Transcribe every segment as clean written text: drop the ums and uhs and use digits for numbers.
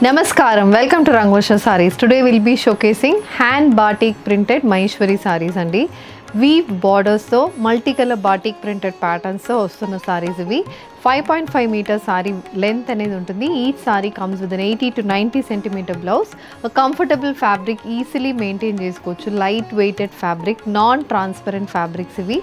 Namaskaram, welcome to Rangvarsha Sarees. Today we'll be showcasing hand batik printed Maheshwari sarees andi. Weave borders తో multicolor batik printed patterns తో వస్తున్న sarees ఇవి 5.5 meter saree length అనేది ఉంటుంది. Each saree comes with an 80 to 90 centimeter blouse. A comfortable fabric, easily maintain చేసుకోవచ్చు. Light weighted fabric, non transparent fabrics ఇవి.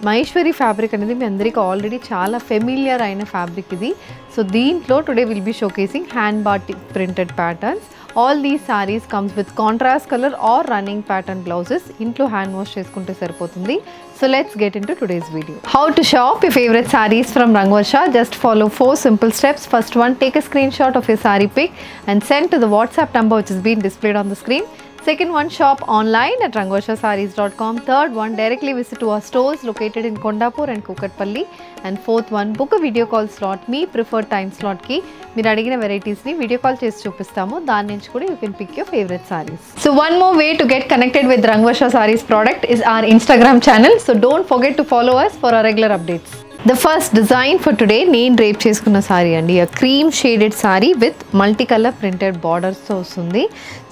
Maheshwari fabric అనేది మీ అందరికీ ఆల్రెడీ చాలా ఫెమిలియర్ అయిన ఫ్యాబ్రిక్ ఇది. సో దీంట్లో today will be showcasing hand batik printed patterns. All these saris comes with contrast colour or running pattern blouses. ఇంట్లో hand wash చేసుకుంటే సరిపోతుంది. So let's get into today's video. How to shop your favorite sarees from Rangvarsha. Just follow 4 simple steps. First one, take a screenshot of your saree pic and send to the WhatsApp number which is being displayed on the screen. Second one, shop online at rangvarshasarees.com. Third one, directly visit to our stores located in Kondapur and Kukatpalli. And fourth one, book a video call slot. Me preferred time slot ki meer adigina varieties ni video call chesi chupistamu. Dani nunchi kuda you can pick your favorite sarees. So one more way to get connected with Rangvarsha Sarees product is our Instagram channel. So don't forget to follow us for our regular updates. The first design for today, నేను drape చేసుకున్న sorry అండి. a cream shaded saree with multicolor printed borders తో వస్తుంది.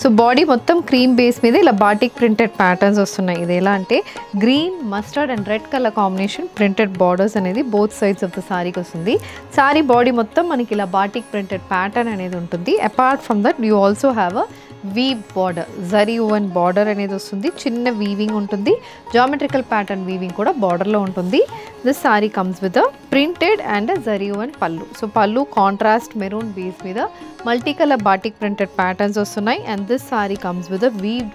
So body మొత్తం cream base మీద ఇలా batik printed patterns వస్తున్నాయి. ఇది ఎలా అంటే green, mustard and red colour combination printed borders అనేది బోత్ సైడ్స్ ఆఫ్ ద సారీకి వస్తుంది. సారీ బాడీ మొత్తం మనకి ఇలా బాటిక్ ప్రింటెడ్ ప్యాటర్న్ అనేది ఉంటుంది. Apart from that you also have a weave border, zari woven border అనేది వస్తుంది. చిన్న వీవింగ్ ఉంటుంది. జామెట్రికల్ ప్యాటర్న్ వీవింగ్ కూడా బార్డర్లో ఉంటుంది. This sari comes with a printed and zari woven pallu. So pallu contrast maroon base మీద multi colour batik printed patterns వస్తున్నాయి. And this sari comes with a weave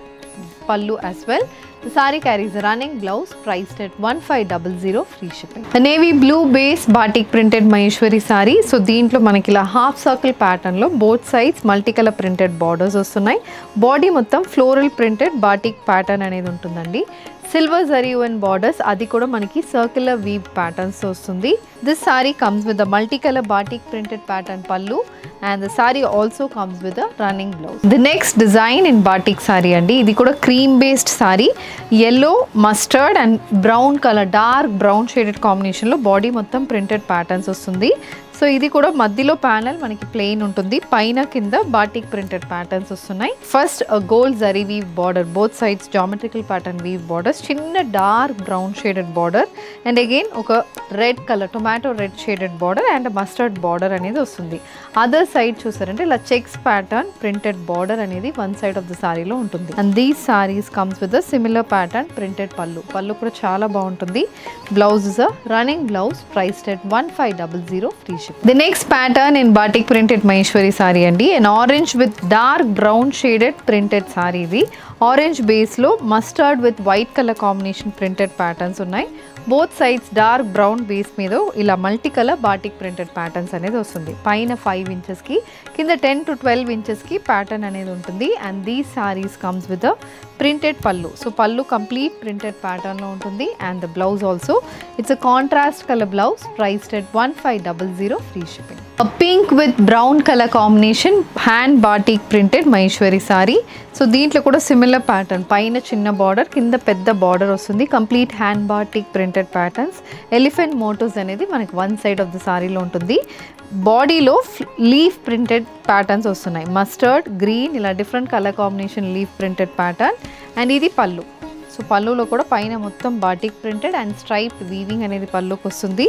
pallu as well. The saree carries a running blouse priced at 1500 free shipping. A navy blue base batik printed Maheshwari saree. So దీంట్లో మనకి ఇలా half circle pattern లో both sides multi colour printed borders వస్తున్నాయి. Body మొత్తం floral printed batik pattern అనేది ఉంటుందండి. Silver zari oven borders, అది కూడా మనకి సర్క్యులర్ వీవ్ ప్యాటర్న్స్ వస్తుంది. This sari comes with the multi colour batik printed pattern పల్లు and the saree also comes with a running blouse. The next design in batik saree andi, ఇది కూడా cream based saree, yellow, mustard and brown color, dark brown shaded combination లో body మొత్తం printed patterns వస్తుంది. So ఇది కూడా మధ్యలో panel మనకి plain ఉంటుంది. పైన కింద బాటిక్ ప్రింటెడ్ ప్యాటర్న్స్ వస్తున్నాయి. First gold zari weave border, both sides geometrical pattern weave borders, చిన్న dark brown shaded border and again ఒక red colour tomato red shaded border and mustard border అనేది వస్తుంది. అదర్ సైడ్ చూసారంటే ఇలా చెక్స్ ప్యాటర్న్ ప్రింటెడ్ బార్డర్ అనేది one side of the సారీలో ఉంటుంది. And these saris comes with similar pattern printed పళ్ళు. పళ్ళు కూడా చాలా బాగుంటుంది. Blouse is a running blouse priced at 1500 free. The next pattern in batik printed Maheshwari saree andi, an orange with dark brown shaded printed saree. ఇది orange base లో mustard with white colour combination printed patterns ఉన్నాయి. Both sides dark brown base మీద ఇలా multi colour batik printed patterns అనేది వస్తుంది. పైన 5 inches కి కింద 10 to 12 inches కి ప్యాటర్న్ అనేది ఉంటుంది. And these saris comes with printed పళ్ళు. సో పళ్ళు కంప్లీట్ ప్రింటెడ్ ప్యాటర్న్ లో ఉంటుంది. And the blouse also it's a contrast colour blouse priced at 1500 free shipping. A pink with brown color combination hand batik printed Maheshwari saree. So దీంట్లో కూడా similar pattern, పైన చిన్న border కింద పెద్ద border వస్తుంది. Complete hand batik printed patterns. Elephant motifs అనేది మనకి one side of the సారీలో ఉంటుంది. బాడీలో లీఫ్ ప్రింటెడ్ ప్యాటర్న్స్ వస్తున్నాయి. మస్టర్డ్, గ్రీన్ ఇలా different colour combination leaf printed pattern. And ఇది పళ్ళు. సో పళ్ళులో కూడా పైన మొత్తం batik printed and striped weaving అనేది పళ్ళుకి వస్తుంది.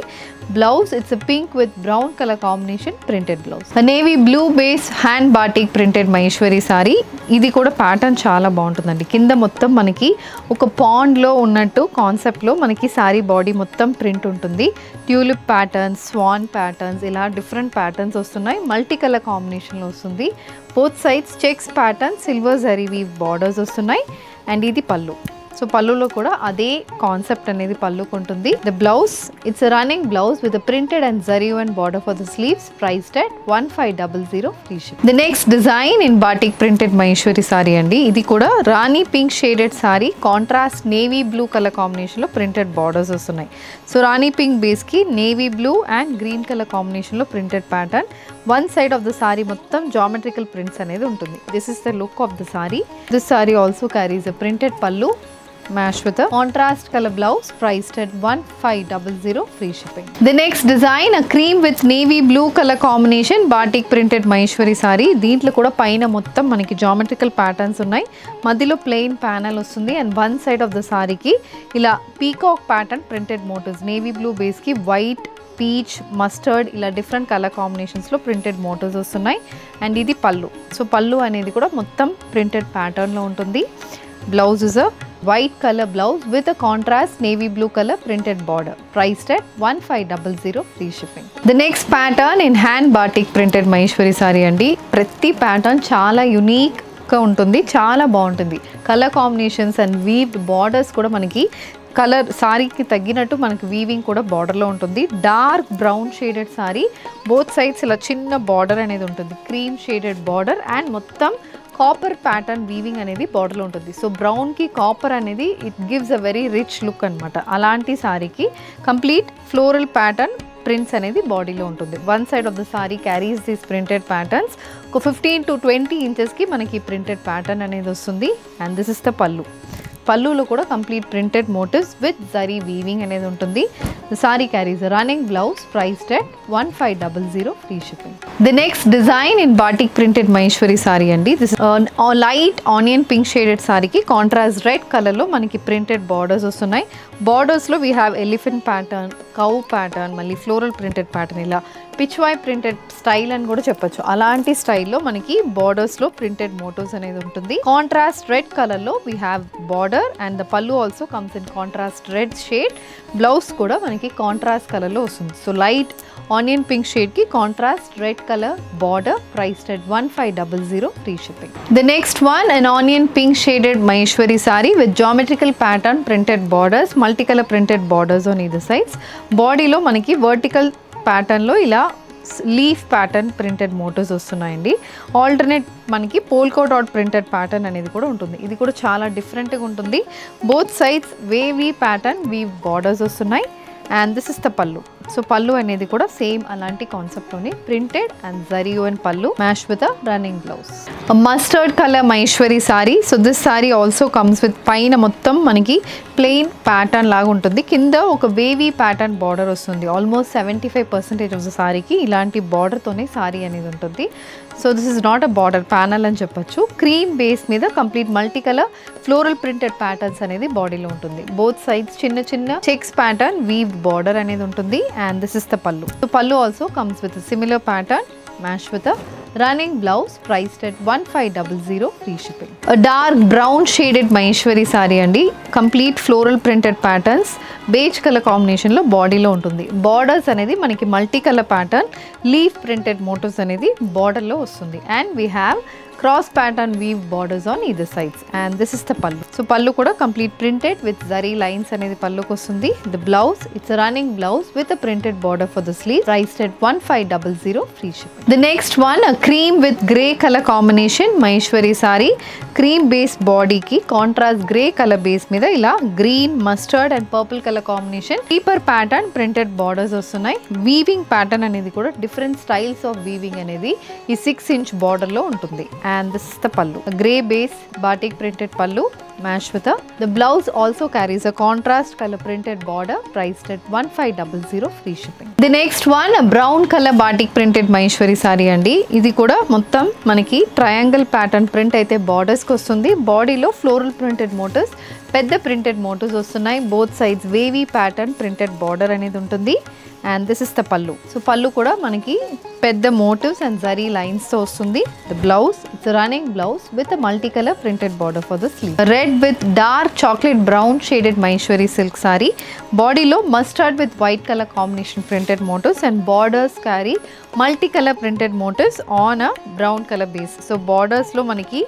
Blouse it's pink with brown colour combination printed blouse. Navy blue base hand batik printed Maheshwari sari. ఇది కూడా ప్యాటర్న్ చాలా బాగుంటుందండి. కింద మొత్తం మనకి ఒక పాండ్లో ఉన్నట్టు కాన్సెప్ట్లో మనకి సారీ బాడీ మొత్తం ప్రింట్ ఉంటుంది. ట్యూలిప్ ప్యాటర్న్స్, స్వాన్ ప్యాటర్న్స్ ఇలా డిఫరెంట్ ప్యాటర్న్స్ వస్తున్నాయి. మల్టీ కలర్ కాంబినేషన్లో వస్తుంది. Both sides checks pattern, silver zari weave borders వస్తున్నాయి. అండ్ ఇది పళ్ళు. సో పళ్ళులో కూడా అదే కాన్సెప్ట్ అనేది పళ్ళుకు ఉంటుంది. The blouse it's running blouse with printed and zari woven border for the sleeves priced at 1500 free shipping. The next design in batik printed Maheshwari sari అండి. ఇది కూడా rani pink shaded sari, contrast navy blue colour combination లో printed borders వస్తున్నాయి. So rani pink base కి navy blue and green colour combination లో printed pattern. One side of the sari మొత్తం geometrical prints అనేది ఉంటుంది. This is the look of the sorry. This sari also carries a printed పల్లు matched with a contrast color blouse, priced at 1500, free shipping. The next design, a cream with navy blue color combination, batik printed Maheshwari saree. దీంట్లో కూడా పైన మొత్తం మనకి geometrical patterns ఉన్నాయి, మధ్యలో plain panel వస్తుంది and one side of the సారీకి ఇలా peacock pattern printed motifs, navy blue బేస్కి వైట్, పీచ్, మస్టర్డ్ ఇలా డిఫరెంట్ కలర్ కాంబినేషన్స్లో ప్రింటెడ్ మోటివ్స్ వస్తున్నాయి. అండ్ ఇది పళ్ళు. సో పళ్ళు అనేది కూడా మొత్తం ప్రింటెడ్ ప్యాటర్న్లో ఉంటుంది. Blouse is a white color blouse with a contrast navy blue color printed border, priced at 1500, free shipping. The next pattern in hand batik printed Maheshwari saree andi. Prati pattern chaala unique గా ఉంటుంది, చాలా బాగుంటుంది. Colour combinations and weave borders కూడా మనకి colour సారీకి తగ్గినట్టు మనకి weaving కూడా బార్డర్లో ఉంటుంది. Dark brown shaded sorry, both sides ఇలా చిన్న బార్డర్ అనేది ఉంటుంది, క్రీమ్ షేడెడ్ బార్డర్ అండ్ మొత్తం కాపర్ ప్యాటర్న్ వీవింగ్ అనేది బార్డర్లో ఉంటుంది. సో బ్రౌన్కి కాపర్ అనేది it gives a very rich look అనమాట. అలాంటి సారీకి కంప్లీట్ ఫ్లోరల్ ప్యాటర్న్ ప్రింట్స్ అనేది బాడీలో ఉంటుంది. One side of the sari carries these printed patterns. ఒక 15 to 20 ఇంచెస్కి మనకి ప్రింటెడ్ ప్యాటర్న్ అనేది వస్తుంది. And this is the pallu. పళ్ళులో కూడా complete printed motifs with zari weaving అనేది ఉంటుంది. The sari carries running blouse, priced at 1500, free shipping. The next design in batik printed Maheshwari saree andi. This is a light onion pink shaded saree ki contrast red color lo manaki printed borders వస్తున్నాయి. Borders లో we have elephant pattern, cow pattern, మళ్ళీ floral printed pattern, ఇలా Pichwai printed style అని కూడా చెప్పొచ్చు. అలాంటి స్టైల్లో మనకి బార్డర్స్ లో ప్రింటెడ్ మోటివ్స్ అనేది ఉంటుంది. కాంట్రాస్ట్ రెడ్ కలర్ లో we have border and the pallu also comes in contrast red shade. Blouse కూడా మనకి కాంట్రాస్ట్ కలర్ లో వస్తుంది. So light onion pink shade కి contrast red colour border, priced at 1500, free shipping. The next one, an onion pink shaded Maheshwari saree with geometrical pattern printed borders, multicolor printed borders on either sides. బాడీలో మనకి vertical ప్యాటర్న్లో ఇలా leaf pattern printed motifs వస్తున్నాయండి. Alternate మనకి polka dot printed pattern అనేది కూడా ఉంటుంది. ఇది కూడా చాలా డిఫరెంట్గా ఉంటుంది. Both sides wavy pattern weave borders వస్తున్నాయి. And this is the pallu. So pallu అనేది కూడా సేమ్ అలాంటి కాన్సెప్ట్లోనే ప్రింటెడ్ అండ్ జరియో and pallu mash with a running blouse. Mustard colour Maheshwari sari. So this sari also comes with పైన మొత్తం మనకి ప్లెయిన్ ప్యాటర్న్ లాగా ఉంటుంది, కింద ఒక వేవీ ప్యాటర్న్ బార్డర్ వస్తుంది. ఆల్మోస్ట్ 75% ఆఫ్ ద సారీకి ఇలాంటి బార్డర్తోనే సారీ అనేది ఉంటుంది. So this is not a border, panel అని చెప్పొచ్చు. క్రీమ్ బేస్ మీద complete multi colour floral printed patterns అనేది బాడీలో ఉంటుంది. బోత్ సైడ్స్ చిన్న చిన్న చెక్స్ ప్యాటర్న్ వీవ్ బార్డర్ అనేది ఉంటుంది. And this is the pallu. So pallu also comes with a similar pattern, matched with a running blouse, priced at 1500, free shipping. A dark brown shaded Maheshwari saree andi. Complete floral printed patterns, beige color combination lo body lo untundi. Borders anedi manaki multi color pattern, leaf printed motifs anedi border lo vastundi. And we have cross pattern weave borders on either sides. And this is the pallu. So pallu kuda complete printed with zari lines anedi pallu kostundi. The blouse, it's a running blouse with a printed border for the sleeve, priced at 1500, free shipping. The next one, a cream with grey color combination Maheshwari saree. Cream base body ki contrast grey color base మీద ఇలా green, mustard and purple color combination deeper pattern printed borders వస్తున్నాయి. Weaving pattern అనేది కూడా different styles of weaving అనేది ఈ 6 inch border లో ఉంటుంది. And this is the pallu, a grey base batik printed pallu matched with the blouse also carries a contrast color printed border, priced at 1500, free shipping. The next one, a brown color batik printed Maheshwari saree andi. ఇది కూడా మొత్తం మనకి triangle pattern print అయితే borders కి వస్తుంది. బాడీలో floral printed motifs, పెద్ద printed motifs వస్తున్నాయి. Both sides wavy pattern printed border అనేది ఉంటుంది. And this is the pallu. So పల్లు కూడా మనకి పెద్ద మోటివ్స్ అండ్ జరీ లైన్స్ తో వస్తుంది. The blouse, it's running blouse with multi colour printed border for the sleeve. Red with dark chocolate brown shaded Maheshwari silk sari. బాడీలో mustard with white colour combination printed motifs and borders carry multi colour printed motifs on a brown colour base. So borders లో మనకి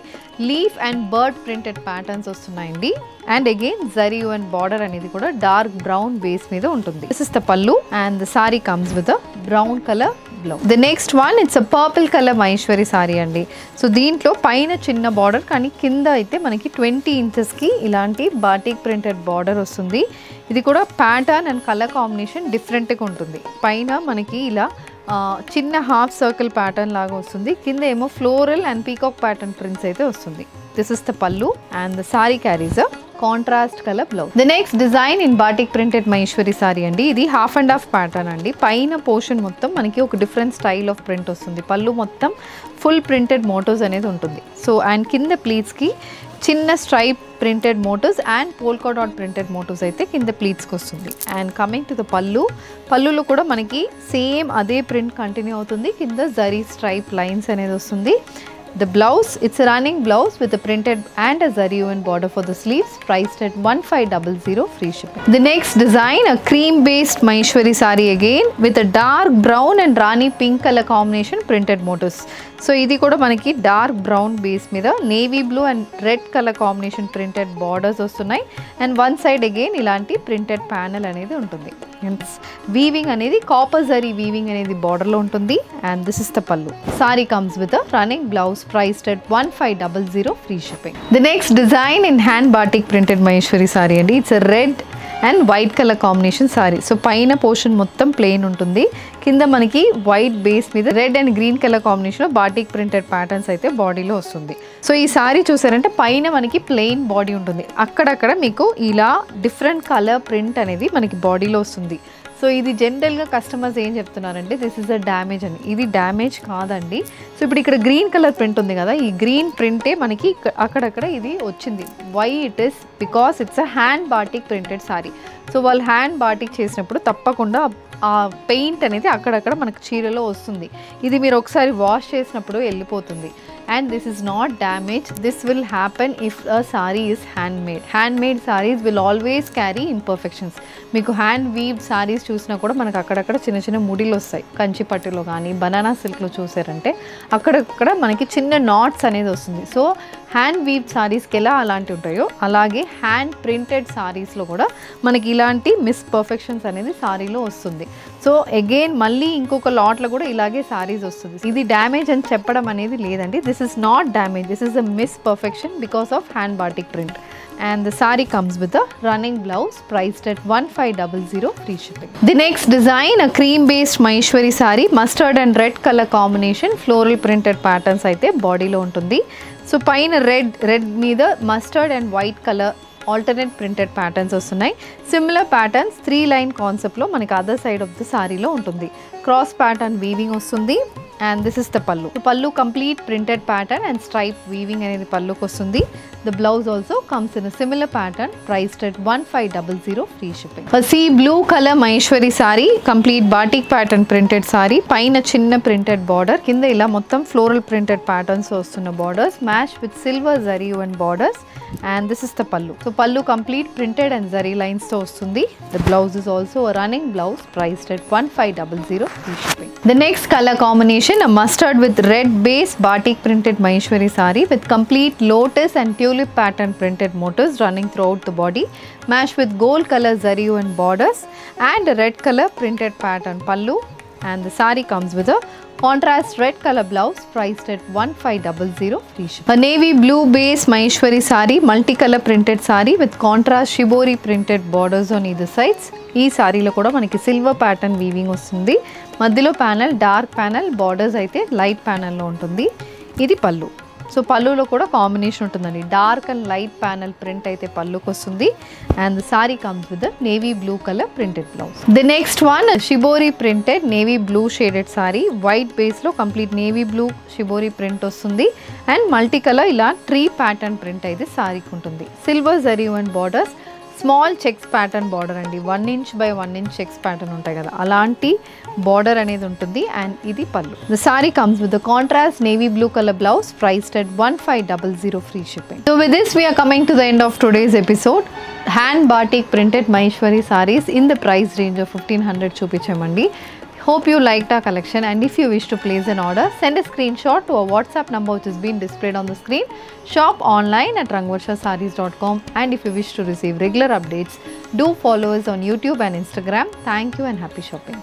leaf and bird printed patterns వస్తున్నాయండి. And again zari and border అనేది కూడా dark brown base మీద ఉంటుంది. This is the పల్లు and the sari comes with a brown colour blouse. The next one, it's a purple colour Maheshwari sari అండి. So దీంట్లో పైన చిన్న బార్డర్ కానీ కింద అయితే మనకి 20 inches కి ఇలాంటి బాటిక్ ప్రింటెడ్ బార్డర్ వస్తుంది. ఇది కూడా ప్యాటర్న్ అండ్ కలర్ కాంబినేషన్ డిఫరెంట్గా ఉంటుంది. పైన మనకి ఇలా చిన్న హాఫ్ సర్కిల్ ప్యాటర్న్ లాగా వస్తుంది, కింద ఏమో floral and peacock pattern prints అయితే వస్తుంది. దిస్ ఇస్ ద పల్లు and the sari carries a contrast colour blouse. The next design in batik printed Maheshwari sari అండి. ఇది హాఫ్ అండ్ హాఫ్ ప్యాటర్న్ అండి. పైన పోర్షన్ మొత్తం మనకి ఒక డిఫరెంట్ స్టైల్ ఆఫ్ ప్రింట్ వస్తుంది. పళ్ళు మొత్తం ఫుల్ ప్రింటెడ్ మోటోస్ అనేది ఉంటుంది. సో అండ్ కింద ప్లీట్స్కి చిన్న stripe printed మోటోస్ and polka dot printed మోటోస్ అయితే కింద ప్లీట్స్కి వస్తుంది. అండ్ కమింగ్ టు ద పళ్ళులో కూడా మనకి సేమ్ అదే ప్రింట్ కంటిన్యూ అవుతుంది. కింద జరీ స్ట్రైప్ లైన్స్ అనేది వస్తుంది. The blouse, it's a running blouse with a printed and a zari woven border for the sleeves, priced at 1500 free shipping. The next design, a cream based Maheshwari saree again with a dark brown and rani pink color combination printed motifs. So ఇది కూడా మనకి dark brown base మీద navy blue and red colour combination printed borders వస్తున్నాయి. And one side again ఇలాంటి printed panel అనేది ఉంటుంది. Weaving అనేది copper zari weaving అనేది బార్డర్లో ఉంటుంది. అండ్ దిస్ ఇస్ ద పల్లు. Sorry comes with a running blouse priced at 1500 free shipping. The next design in hand batik printed Maheshwari saree అండి. It's a red and white colour combination sorry. So పైన portion మొత్తం plain ఉంటుంది. కింద మనకి white base మీద red and green colour కాంబినేషన్లో batik printed patterns అయితే బాడీలో వస్తుంది. సో ఈ సారీ చూసారంటే పైన మనకి ప్లెయిన్ బాడీ ఉంటుంది. అక్కడక్కడ మీకు ఇలా డిఫరెంట్ కలర్ ప్రింట్ అనేది మనకి బాడీలో వస్తుంది. సో ఇది జనరల్గా కస్టమర్స్ ఏం చెప్తున్నారంటే దిస్ ఇస్ అ డ్యామేజ్ అని. ఇది డ్యామేజ్ కాదండి. సో ఇప్పుడు ఇక్కడ గ్రీన్ కలర్ ప్రింట్ ఉంది కదా, ఈ గ్రీన్ ప్రింటే మనకి అక్కడక్కడ ఇది వచ్చింది. Why it is because it's a hand batik printed sari. So వాళ్ళు హ్యాండ్ బాటిక్ చేసినప్పుడు తప్పకుండా ఆ పెయింట్ అనేది అక్కడక్కడ మనకు చీరలో వస్తుంది. ఇది మీరు ఒకసారి వాష్ చేసినప్పుడు వెళ్ళిపోతుంది. And this is not damage. This will happen if a sorry is handmade. Handmade saris will always carry imperfections. మీకు హ్యాండ్ వీవ్ సారీస్ చూసినా కూడా మనకు అక్కడక్కడ చిన్న చిన్న ముడిలు వస్తాయి. కంచి పట్టులో కానీ బనానా సిల్క్లో చూసారంటే అక్కడక్కడ మనకి చిన్న నాట్స్ అనేది వస్తుంది. సో హ్యాండ్ వీవ్ సారీస్కి ఎలా అలాంటివి ఉంటాయో అలాగే హ్యాండ్ ప్రింటెడ్ సారీస్లో కూడా మనకి ఇలాంటి మిస్పర్ఫెక్షన్స్ అనేది సారీలో వస్తుంది. సో అగైన్ మళ్ళీ ఇంకొక లాట్లో కూడా ఇలాగే సారీస్ వస్తుంది. ఇది డ్యామేజ్ అని చెప్పడం అనేది లేదండి. This is not damage. This is a misperfection because of hand batik print. And the saree comes with a running blouse priced at 1500 free shipping. The next design, a cream based Maheshwari saree, mustard and red color combination, floral printed patterns అయితే బాడీలో ఉంటుంది. So పైన red మీద mustard and white colour alternate printed patterns వస్తున్నాయి. Similar patterns 3 line కాన్సెప్ట్లో మనకి other side of the సారీలో ఉంటుంది. క్రాస్ ప్యాటర్న్ వీవింగ్ వస్తుంది. అండ్ దిస్ ఇస్ ద పల్లు. పల్లు complete printed pattern and stripe weaving అనేది పల్లుకి వస్తుంది. The blouse also comes in similar pattern priced at 1500 free shipping. Sea blue colour Maheshwari sorry, complete batik pattern printed sorry. పైన చిన్న printed border, కింద ఇలా మొత్తం floral printed patterns వస్తున్న borders match with silver zari and borders. And this is the pallu. So పల్లు complete printed and zari లైన్స్తో వస్తుంది. The blouse is also running blouse priced at 1500 free shipping. The next colour combination, a mustard with red base batik printed Maheshwari saree with complete lotus and tulip pattern printed motifs running throughout the body, matched with gold color zari and borders and a red color printed pattern pallu. And the saree comes with a contrast red color blouse priced at 1500 free shipping. A navy blue base Maheshwari saree, multicolor printed saree with contrast shibori printed borders on either sides. ఈ సారీలో కూడా మనకి silver pattern weaving వస్తుంది. మధ్యలో panel dark panel, borders అయితే light ప్యానల్లో ఉంటుంది. ఇది పళ్ళు. సో పళ్ళులో కూడా కాంబినేషన్ ఉంటుందండి. Dark and light panel print అయితే పళ్ళుకి వస్తుంది. And the sari comes with navy blue colour printed blouse. The next one shibori printed navy blue shaded sari. White బేస్లో complete navy blue shibori print వస్తుంది. అండ్ మల్టీ కలర్ ఇలా tree pattern print అయితే సారీకి ఉంటుంది. Silver zari and borders, small checks pattern border అండి. 1 inch by 1 inch checks pattern ఉంటాయి కదా, అలాంటి బార్డర్ అనేది ఉంటుంది. అండ్ ఇది పళ్ళు. The sari comes with the contrast navy blue colour blouse priced at 1500 free shipping. So with this we are coming to the end of today's episode. Hand batik printed Maheshwari sarees in the price range of 1500 చూపించామండి. Hope you liked our collection, and if you wish to place an order, send a screenshot to our WhatsApp number which is being displayed on the screen. Shop online at rangvarshasarees.com, and if you wish to receive regular updates, do follow us on YouTube and Instagram. Thank you and happy shopping.